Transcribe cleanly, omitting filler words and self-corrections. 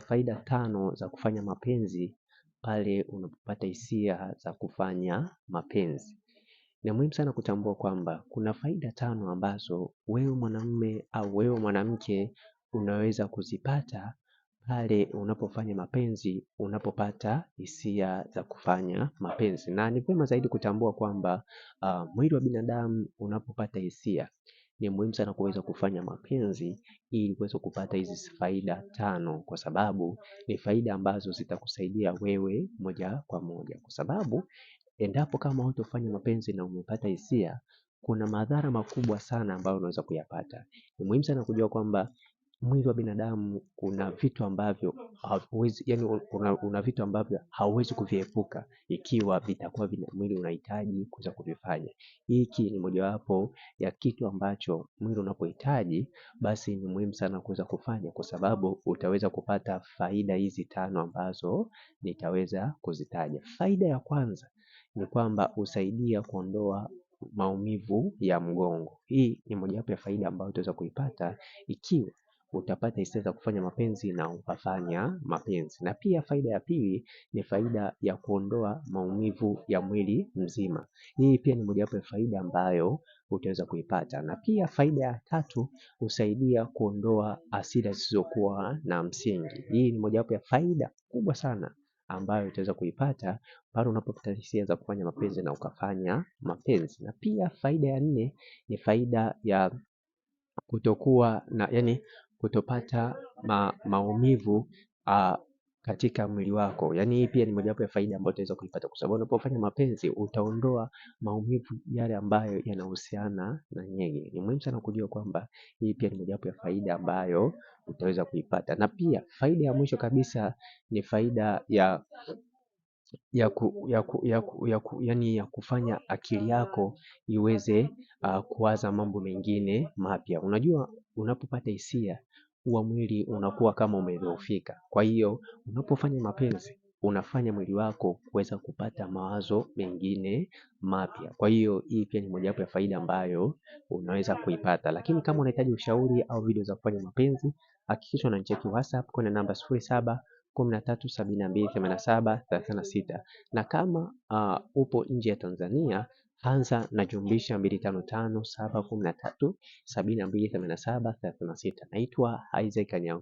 faida 5 za kufanya mapenzi pale unapopata hisia za kufanya mapenzi. Ni muhimu sana kutambua kwamba kuna faida 5 ambazo wewe mwanamume au wewe mwanamke unaweza kuzipata pale unapofanya mapenzi, unapopata hisia za kufanya mapenzi. Na ni vyema zaidi kutambua kwamba mwili wa binadamu unapopata hisia, ni muhimu sana kuweza kufanya mapenzi ili kuweza kupata hizi faida 5, kwa sababu ni faida ambazo zitakusaidia wewe moja kwa moja. Kwa sababu endapo kama hutofanya mapenzi na umepata hisia, kuna madhara makubwa sana ambayo unaweza kuyapata. Ni muhimu sana kujua kwamba mwili wa binadamu una vitu ambavyo hauwezi, yani una vitu ambavyo hauwezi kuviepuka ikiwa vitakuwa mwili unahitaji kuweza kuvifanya. Hiki ni mojawapo ya kitu ambacho mwili unapohitaji, basi ni muhimu sana kuweza kufanya, kwa sababu utaweza kupata faida hizi 5 ambazo nitaweza kuzitaja. Faida ya kwanza ni kwamba husaidia kuondoa maumivu ya mgongo. Hii ni mojawapo ya faida ambayo utaweza kuipata ikiwa utapata hisia za kufanya mapenzi na ukafanya mapenzi. Na pia faida ya pili ni faida ya kuondoa maumivu ya mwili mzima. Hii pia ni mojawapo ya faida ambayo utaweza kuipata. Na pia faida ya 3 husaidia kuondoa hasira zisizokuwa na msingi. Hii ni mojawapo ya faida kubwa sana ambayo utaweza kuipata pale unapopata hisia za kufanya mapenzi na ukafanya mapenzi. Na pia faida ya 4 ni faida ya kutokuwa na, yani kutopata maumivu katika mwili wako. Yani hii pia ni mojawapo ya faida ambayo utaweza kuipata, kwa sababu unapofanya mapenzi utaondoa maumivu yale ambayo yanahusiana na nyege. Ni muhimu sana kujua kwamba hii pia ni mojawapo ya faida ambayo utaweza kuipata. Na pia faida ya mwisho kabisa ni faida ya kufanya akili yako iweze kuwaza mambo mengine mapya. Unajua, unapopata hisia huwa mwili unakuwa kama umedhoofika. Kwa hiyo unapofanya mapenzi unafanya mwili wako kuweza kupata mawazo mengine mapya. Kwa hiyo hii pia ni mojawapo ya faida ambayo unaweza kuipata. Lakini kama unahitaji ushauri au video za kufanya mapenzi, hakikisha unanicheki WhatsApp kwenye namba 0713728736. Na kama upo nje ya Tanzania, anza na jumlisha 255 713 728736. Naitwa Isaac Anyao.